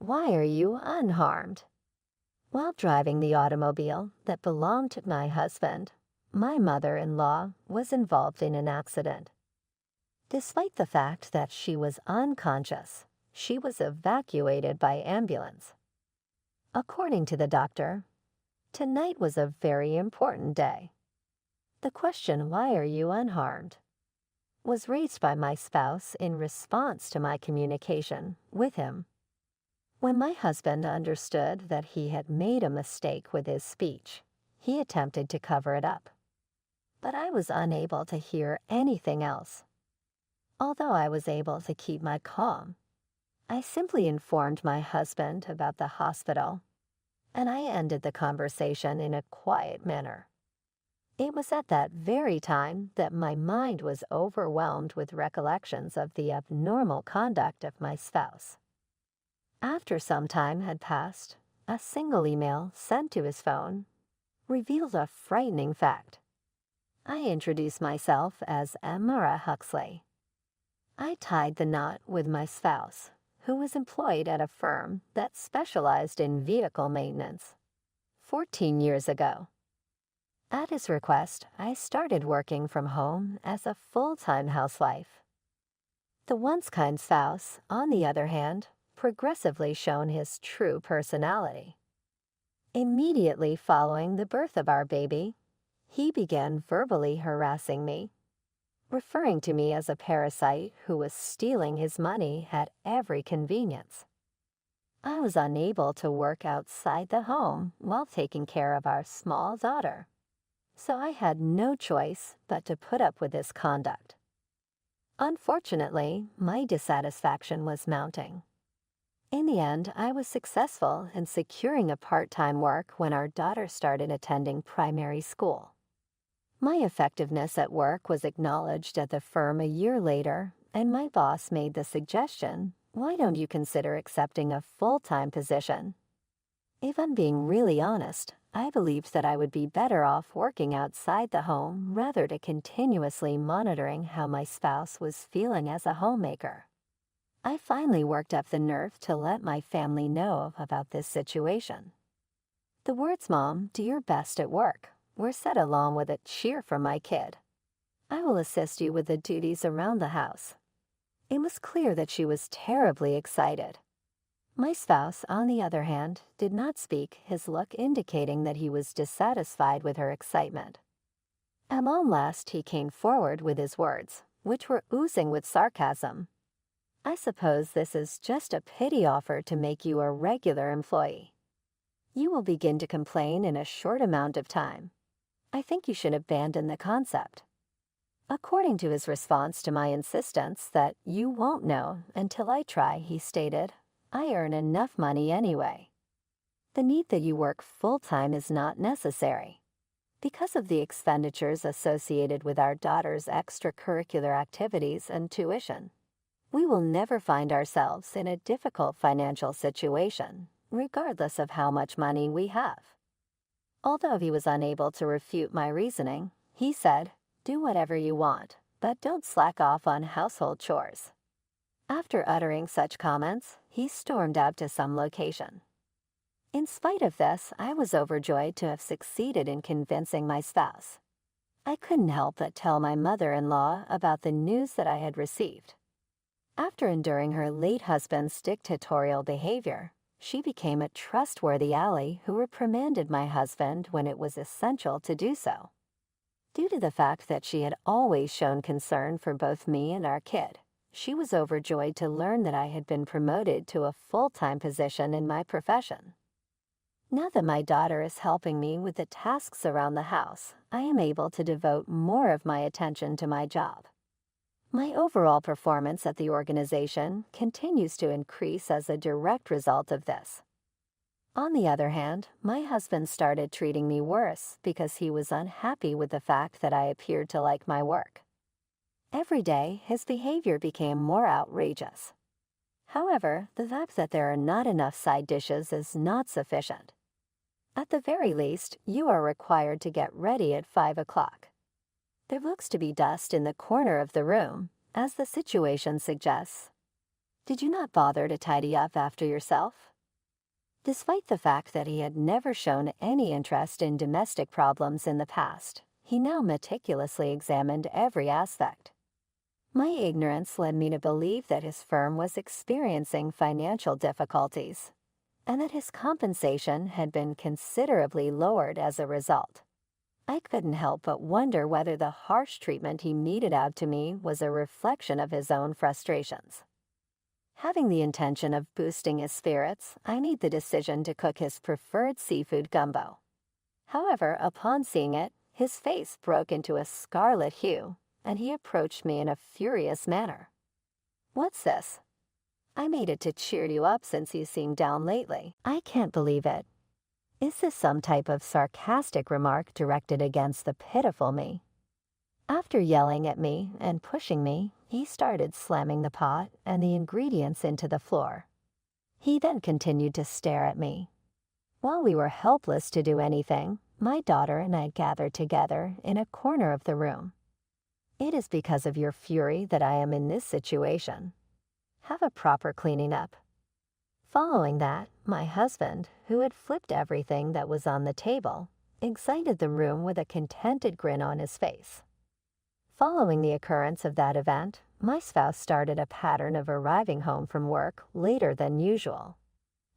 Why are you unharmed? While driving the automobile that belonged to my husband, my mother-in-law was involved in an accident. Despite the fact that she was unconscious, she was evacuated by ambulance. According to the doctor, tonight was a very important day. The question, "Why are you unharmed?" was raised by my spouse in response to my communication with him. When my husband understood that he had made a mistake with his speech, he attempted to cover it up. But I was unable to hear anything else. Although I was able to keep my calm, I simply informed my husband about the hospital, and I ended the conversation in a quiet manner. It was at that very time that my mind was overwhelmed with recollections of the abnormal conduct of my spouse. After some time had passed, a single email sent to his phone revealed a frightening fact. I introduced myself as Amara Huxley. I tied the knot with my spouse, who was employed at a firm that specialized in vehicle maintenance 14 years ago. At his request, I started working from home as a full-time housewife. The once kind spouse, on the other hand, progressively shown his true personality. Immediately following the birth of our baby, he began verbally harassing me, referring to me as a parasite who was stealing his money at every convenience. I was unable to work outside the home while taking care of our small daughter, so I had no choice but to put up with this conduct. Unfortunately, my dissatisfaction was mounting. In the end, I was successful in securing a part-time work when our daughter started attending primary school. My effectiveness at work was acknowledged at the firm a year later, and my boss made the suggestion, "Why don't you consider accepting a full-time position?" If I'm being really honest, I believed that I would be better off working outside the home rather than continuously monitoring how my spouse was feeling as a homemaker. I finally worked up the nerve to let my family know about this situation. The words, "Mom, do your best at work," were said along with a cheer from my kid. "I will assist you with the duties around the house." It was clear that she was terribly excited. My spouse, on the other hand, did not speak, his look indicating that he was dissatisfied with her excitement. At long last, he came forward with his words, which were oozing with sarcasm. "I suppose this is just a pity offer to make you a regular employee. You will begin to complain in a short amount of time. I think you should abandon the concept." According to his response to my insistence that "you won't know until I try," he stated, "I earn enough money anyway. The need that you work full-time is not necessary. Because of the expenditures associated with our daughter's extracurricular activities and tuition, we will never find ourselves in a difficult financial situation, regardless of how much money we have." Although he was unable to refute my reasoning, he said, "Do whatever you want, but don't slack off on household chores." After uttering such comments, he stormed out to some location. In spite of this, I was overjoyed to have succeeded in convincing my spouse. I couldn't help but tell my mother-in-law about the news that I had received. After enduring her late husband's dictatorial behavior, she became a trustworthy ally who reprimanded my husband when it was essential to do so. Due to the fact that she had always shown concern for both me and our kid, she was overjoyed to learn that I had been promoted to a full-time position in my profession. Now that my daughter is helping me with the tasks around the house, I am able to devote more of my attention to my job. My overall performance at the organization continues to increase as a direct result of this. On the other hand, my husband started treating me worse because he was unhappy with the fact that I appeared to like my work. Every day, his behavior became more outrageous. However, the fact that there are not enough side dishes is not sufficient. At the very least, you are required to get ready at 5 o'clock. There looks to be dust in the corner of the room, as the situation suggests. Did you not bother to tidy up after yourself? Despite the fact that he had never shown any interest in domestic problems in the past, he now meticulously examined every aspect. My ignorance led me to believe that his firm was experiencing financial difficulties, and that his compensation had been considerably lowered as a result. I couldn't help but wonder whether the harsh treatment he meted out to me was a reflection of his own frustrations. Having the intention of boosting his spirits, I made the decision to cook his preferred seafood gumbo. However, upon seeing it, his face broke into a scarlet hue, and he approached me in a furious manner. "What's this? I made it to cheer you up since you seemed down lately. I can't believe it. Is this some type of sarcastic remark directed against the pitiful me?" After yelling at me and pushing me, he started slamming the pot and the ingredients into the floor. He then continued to stare at me. While we were helpless to do anything, my daughter and I gathered together in a corner of the room. "It is because of your fury that I am in this situation. Have a proper cleaning up." Following that, my husband, who had flipped everything that was on the table, exited the room with a contented grin on his face. Following the occurrence of that event, my spouse started a pattern of arriving home from work later than usual.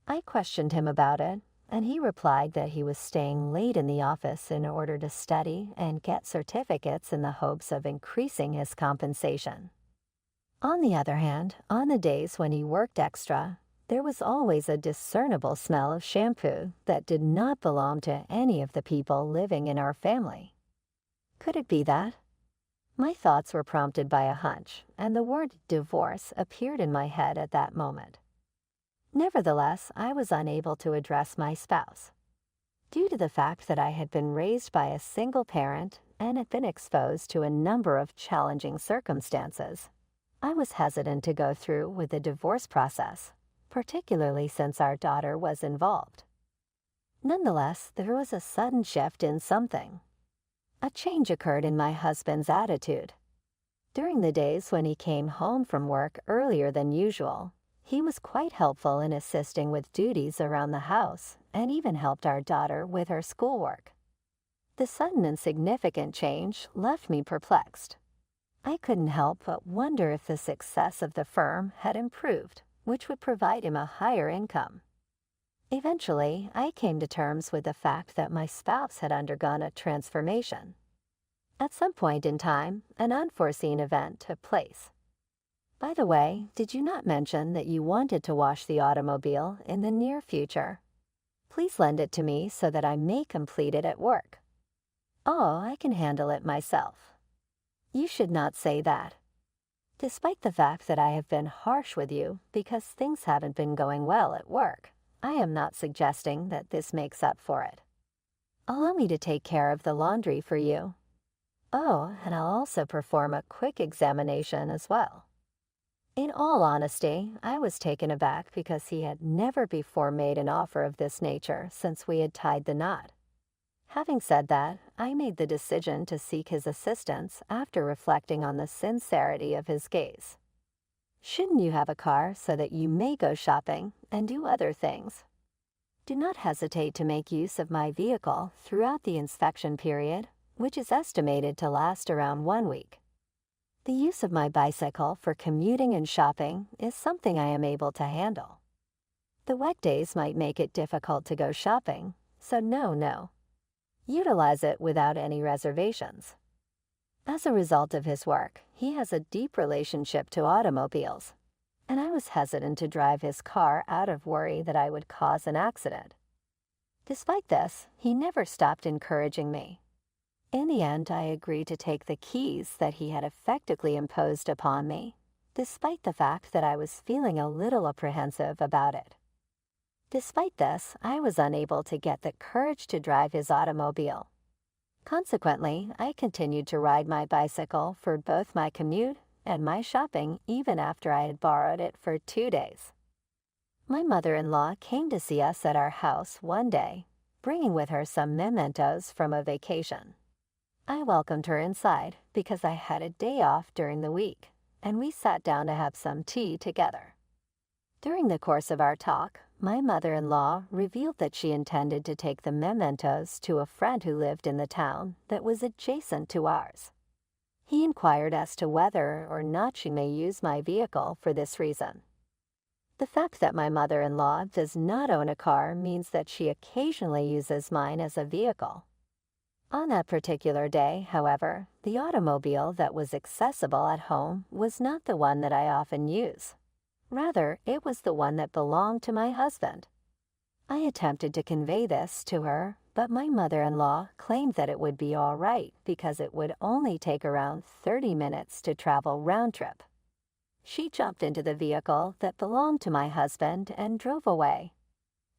I questioned him about it, and he replied that he was staying late in the office in order to study and get certificates in the hopes of increasing his compensation. On the other hand, on the days when he worked extra, there was always a discernible smell of shampoo that did not belong to any of the people living in our family. Could it be that? My thoughts were prompted by a hunch, and the word divorce appeared in my head at that moment. Nevertheless, I was unable to address my spouse. Due to the fact that I had been raised by a single parent and had been exposed to a number of challenging circumstances, I was hesitant to go through with the divorce process, particularly since our daughter was involved. Nonetheless, there was a sudden shift in something. A change occurred in my husband's attitude. During the days when he came home from work earlier than usual, he was quite helpful in assisting with duties around the house and even helped our daughter with her schoolwork. The sudden and significant change left me perplexed. I couldn't help but wonder if the success of the firm had improved, which would provide him a higher income. Eventually, I came to terms with the fact that my spouse had undergone a transformation. At some point in time, an unforeseen event took place. By the way, did you not mention that you wanted to wash the automobile in the near future? Please lend it to me so that I may complete it at work. Oh, I can handle it myself. You should not say that. Despite the fact that I have been harsh with you because things haven't been going well at work, I am not suggesting that this makes up for it. Allow me to take care of the laundry for you. Oh, and I'll also perform a quick examination as well. In all honesty, I was taken aback because he had never before made an offer of this nature since we had tied the knot. Having said that, I made the decision to seek his assistance after reflecting on the sincerity of his gaze. Shouldn't you have a car so that you may go shopping and do other things? Do not hesitate to make use of my vehicle throughout the inspection period, which is estimated to last around 1 week. The use of my bicycle for commuting and shopping is something I am able to handle. The wet days might make it difficult to go shopping, so no. Utilize it without any reservations. As a result of his work, he has a deep relationship to automobiles, and I was hesitant to drive his car out of worry that I would cause an accident. Despite this, he never stopped encouraging me. In the end, I agreed to take the keys that he had effectively imposed upon me, despite the fact that I was feeling a little apprehensive about it. Despite this, I was unable to get the courage to drive his automobile. Consequently, I continued to ride my bicycle for both my commute and my shopping even after I had borrowed it for 2 days. My mother-in-law came to see us at our house one day, bringing with her some mementos from a vacation. I welcomed her inside because I had a day off during the week, and we sat down to have some tea together. During the course of our talk, my mother-in-law revealed that she intended to take the mementos to a friend who lived in the town that was adjacent to ours. He inquired as to whether or not she may use my vehicle for this reason. The fact that my mother-in-law does not own a car means that she occasionally uses mine as a vehicle. On that particular day, however, the automobile that was accessible at home was not the one that I often use. Rather, it was the one that belonged to my husband. I attempted to convey this to her, but my mother-in-law claimed that it would be all right because it would only take around 30 minutes to travel round trip. She jumped into the vehicle that belonged to my husband and drove away.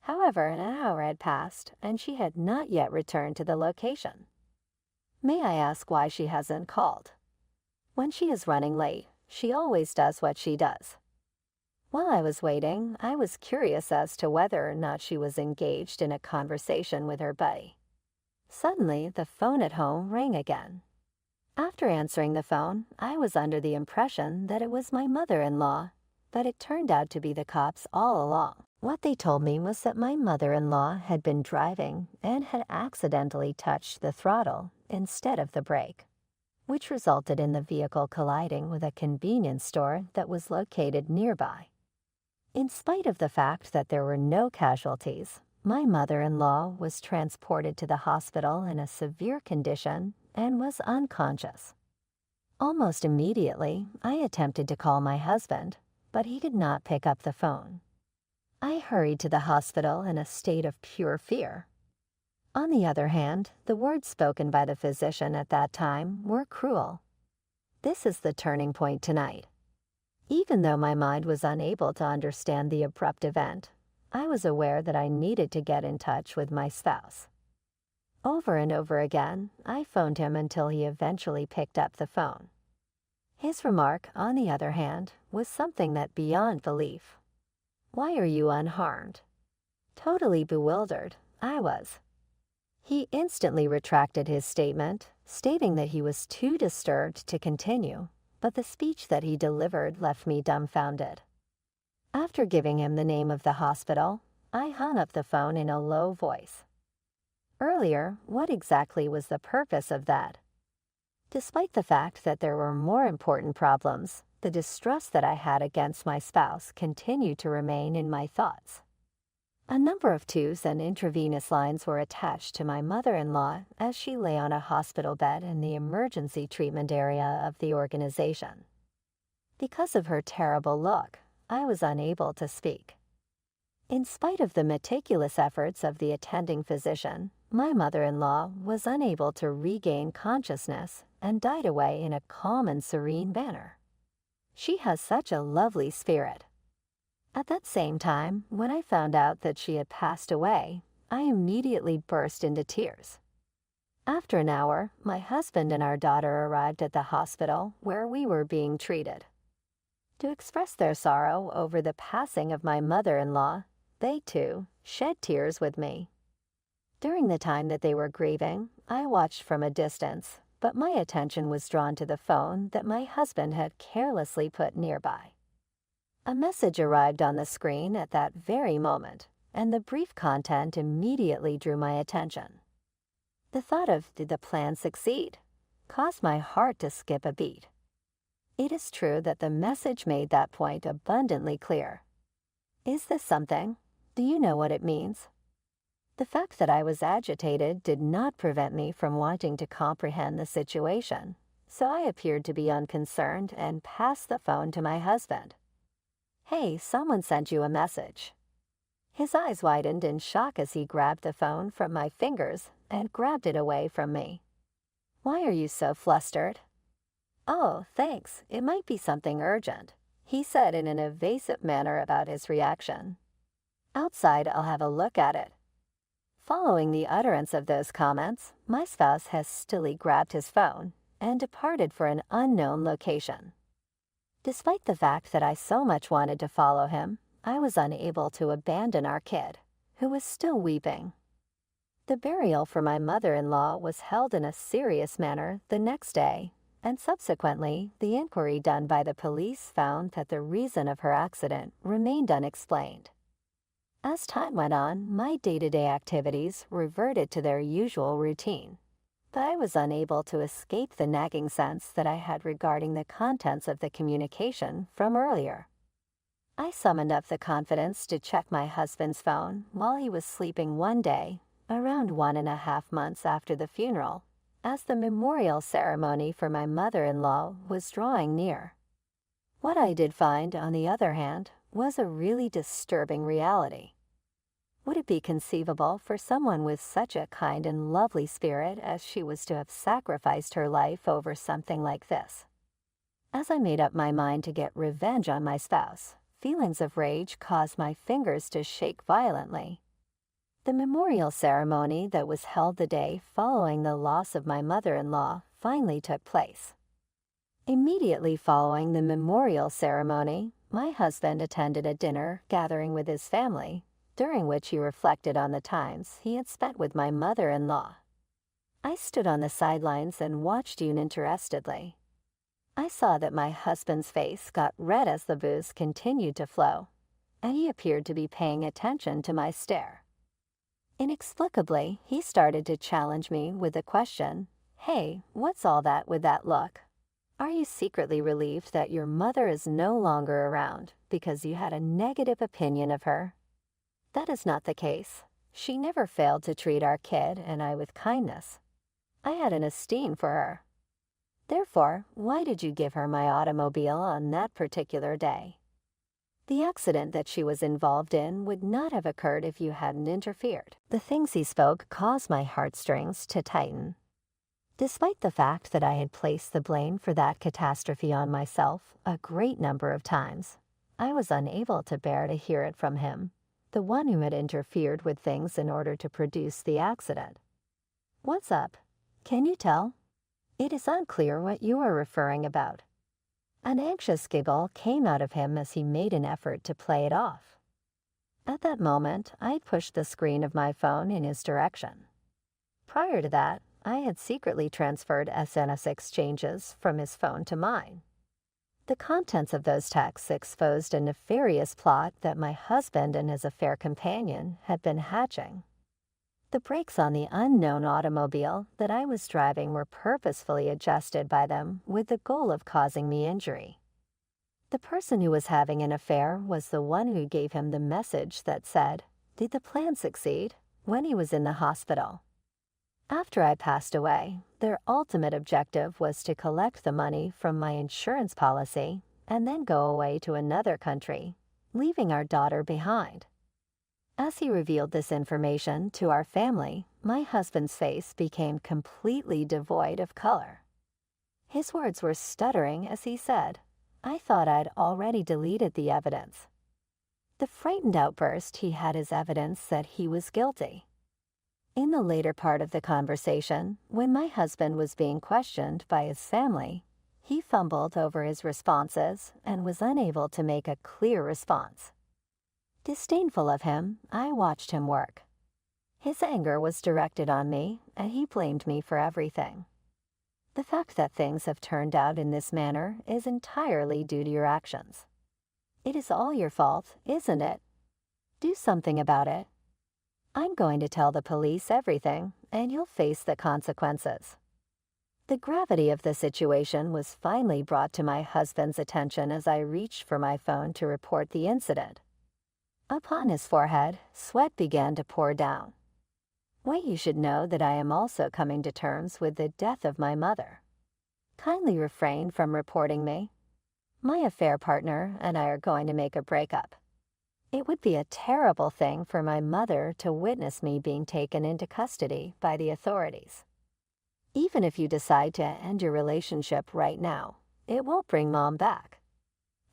However, an hour had passed, and she had not yet returned to the location. May I ask why she hasn't called? When she is running late, she always does what she does. While I was waiting, I was curious as to whether or not she was engaged in a conversation with her buddy. Suddenly, the phone at home rang again. After answering the phone, I was under the impression that it was my mother-in-law, but it turned out to be the cops all along. What they told me was that my mother-in-law had been driving and had accidentally touched the throttle instead of the brake, which resulted in the vehicle colliding with a convenience store that was located nearby. In spite of the fact that there were no casualties, my mother-in-law was transported to the hospital in a severe condition and was unconscious. Almost immediately, I attempted to call my husband, but he could not pick up the phone. I hurried to the hospital in a state of pure fear. On the other hand, the words spoken by the physician at that time were cruel. This is the turning point tonight. Even though my mind was unable to understand the abrupt event, I was aware that I needed to get in touch with my spouse. Over and over again, I phoned him until he eventually picked up the phone. His remark, on the other hand, was something that beyond belief. "Why are you unharmed?" Totally bewildered, I was. He instantly retracted his statement, stating that he was too disturbed to continue, but the speech that he delivered left me dumbfounded. After giving him the name of the hospital, I hung up the phone in a low voice. Earlier, what exactly was the purpose of that? Despite the fact that there were more important problems, the distrust that I had against my spouse continued to remain in my thoughts. A number of tubes and intravenous lines were attached to my mother-in-law as she lay on a hospital bed in the emergency treatment area of the organization. Because of her terrible look, I was unable to speak. In spite of the meticulous efforts of the attending physician, my mother-in-law was unable to regain consciousness and died away in a calm and serene manner. She has such a lovely spirit. At that same time, when I found out that she had passed away, I immediately burst into tears. After an hour, my husband and our daughter arrived at the hospital where we were being treated. To express their sorrow over the passing of my mother-in-law, they too shed tears with me. During the time that they were grieving, I watched from a distance, but my attention was drawn to the phone that my husband had carelessly put nearby. A message arrived on the screen at that very moment, and the brief content immediately drew my attention. The thought of "did the plan succeed?" caused my heart to skip a beat. It is true that the message made that point abundantly clear. Is this something? Do you know what it means? The fact that I was agitated did not prevent me from wanting to comprehend the situation, so I appeared to be unconcerned and passed the phone to my husband. "Hey, someone sent you a message." His eyes widened in shock as he grabbed the phone from my fingers and grabbed it away from me. "Why are you so flustered?" "Oh, thanks. It might be something urgent," he said in an evasive manner about his reaction. "Outside, I'll have a look at it." Following the utterance of those comments, my spouse hastily grabbed his phone and departed for an unknown location. Despite the fact that I so much wanted to follow him, I was unable to abandon our kid, who was still weeping. The burial for my mother-in-law was held in a serious manner the next day, and subsequently, the inquiry done by the police found that the reason of her accident remained unexplained. As time went on, my day-to-day activities reverted to their usual routine, but I was unable to escape the nagging sense that I had regarding the contents of the communication from earlier. I summoned up the confidence to check my husband's phone while he was sleeping one day, around 1.5 months after the funeral, as the memorial ceremony for my mother-in-law was drawing near. What I did find, on the other hand, was a really disturbing reality. Would it be conceivable for someone with such a kind and lovely spirit as she was to have sacrificed her life over something like this? As I made up my mind to get revenge on my spouse, feelings of rage caused my fingers to shake violently. The memorial ceremony that was held the day following the loss of my mother-in-law finally took place. Immediately following the memorial ceremony, my husband attended a dinner gathering with his family, during which he reflected on the times he had spent with my mother-in-law. I stood on the sidelines and watched uninterestedly. I saw that my husband's face got red as the booze continued to flow, and he appeared to be paying attention to my stare. Inexplicably, he started to challenge me with the question, "Hey, what's all that with that look? Are you secretly relieved that your mother is no longer around because you had a negative opinion of her?" That is not the case. She never failed to treat our kid and I with kindness. I had an esteem for her. Therefore, why did you give her my automobile on that particular day? The accident that she was involved in would not have occurred if you hadn't interfered. The things he spoke caused my heartstrings to tighten. Despite the fact that I had placed the blame for that catastrophe on myself a great number of times, I was unable to bear to hear it from him, the one who had interfered with things in order to produce the accident. "What's up? Can you tell? It is unclear what you are referring about." An anxious giggle came out of him as he made an effort to play it off. At that moment, I pushed the screen of my phone in his direction. Prior to that, I had secretly transferred SMS exchanges from his phone to mine. The contents of those texts exposed a nefarious plot that my husband and his affair companion had been hatching. The brakes on the unknown automobile that I was driving were purposefully adjusted by them with the goal of causing me injury. The person who was having an affair was the one who gave him the message that said, "Did the plan succeed?" when he was in the hospital. After I passed away, their ultimate objective was to collect the money from my insurance policy and then go away to another country, leaving our daughter behind. As he revealed this information to our family, my husband's face became completely devoid of color. His words were stuttering as he said, "I thought I'd already deleted the evidence." The frightened outburst he had as evidence that he was guilty. In the later part of the conversation, when my husband was being questioned by his family, he fumbled over his responses and was unable to make a clear response. Disdainful of him, I watched him work. His anger was directed on me, and he blamed me for everything. The fact that things have turned out in this manner is entirely due to your actions. It is all your fault, isn't it? Do something about it. I'm going to tell the police everything, and you'll face the consequences. The gravity of the situation was finally brought to my husband's attention as I reached for my phone to report the incident. Upon his forehead, sweat began to pour down. "Wait, you should know that I am also coming to terms with the death of my mother. Kindly refrain from reporting me. My affair partner and I are going to make a breakup. It would be a terrible thing for my mother to witness me being taken into custody by the authorities. Even if you decide to end your relationship right now, it won't bring Mom back.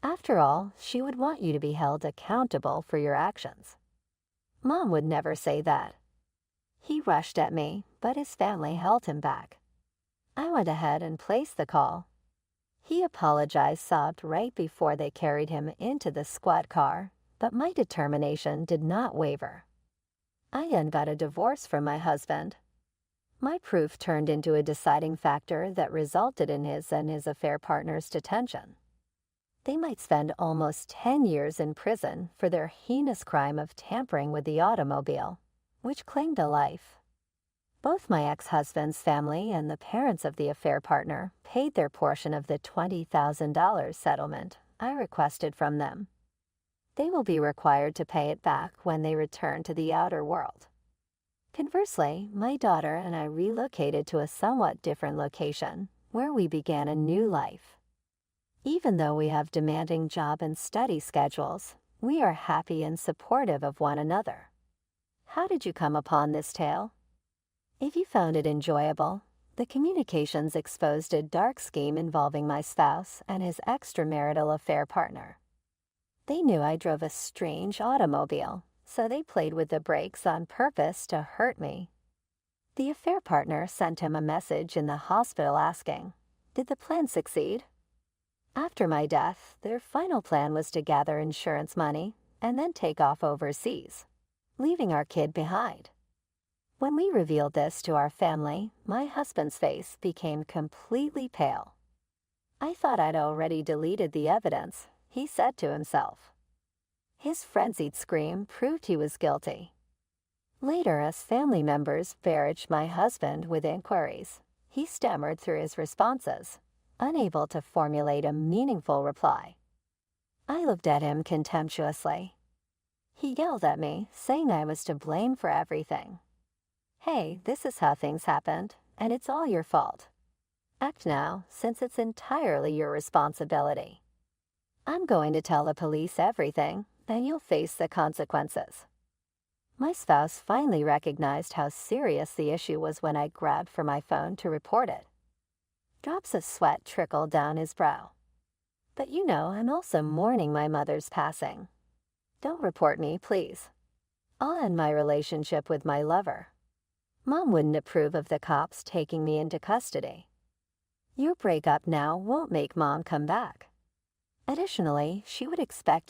After all, she would want you to be held accountable for your actions. Mom would never say that." He rushed at me, but his family held him back. I went ahead and placed the call. He apologized, sobbed right before they carried him into the squad car, but my determination did not waver. I then got a divorce from my husband. My proof turned into a deciding factor that resulted in his and his affair partner's detention. They might spend almost 10 years in prison for their heinous crime of tampering with the automobile, which claimed a life. Both my ex-husband's family and the parents of the affair partner paid their portion of the $20,000 settlement I requested from them. They will be required to pay it back when they return to the outer world. Conversely, my daughter and I relocated to a somewhat different location, where we began a new life. Even though we have demanding job and study schedules, we are happy and supportive of one another. How did you come upon this tale? If you found it enjoyable, the communications exposed a dark scheme involving my spouse and his extramarital affair partner. They knew I drove a strange automobile, so they played with the brakes on purpose to hurt me. The affair partner sent him a message in the hospital asking, "Did the plan succeed?" After my death, their final plan was to gather insurance money and then take off overseas, leaving our kid behind. When we revealed this to our family, my husband's face became completely pale. "I thought I'd already deleted the evidence," he said to himself. His frenzied scream proved he was guilty. Later, as family members barraged my husband with inquiries, he stammered through his responses, unable to formulate a meaningful reply. I looked at him contemptuously. He yelled at me, saying I was to blame for everything. "Hey, this is how things happened, and it's all your fault. Act now, since it's entirely your responsibility. I'm going to tell the police everything, and you'll face the consequences." My spouse finally recognized how serious the issue was when I grabbed for my phone to report it. Drops of sweat trickled down his brow. "But you know, I'm also mourning my mother's passing. Don't report me, please. I'll end my relationship with my lover. Mom wouldn't approve of the cops taking me into custody. Your breakup now won't make Mom come back. Additionally, she would expect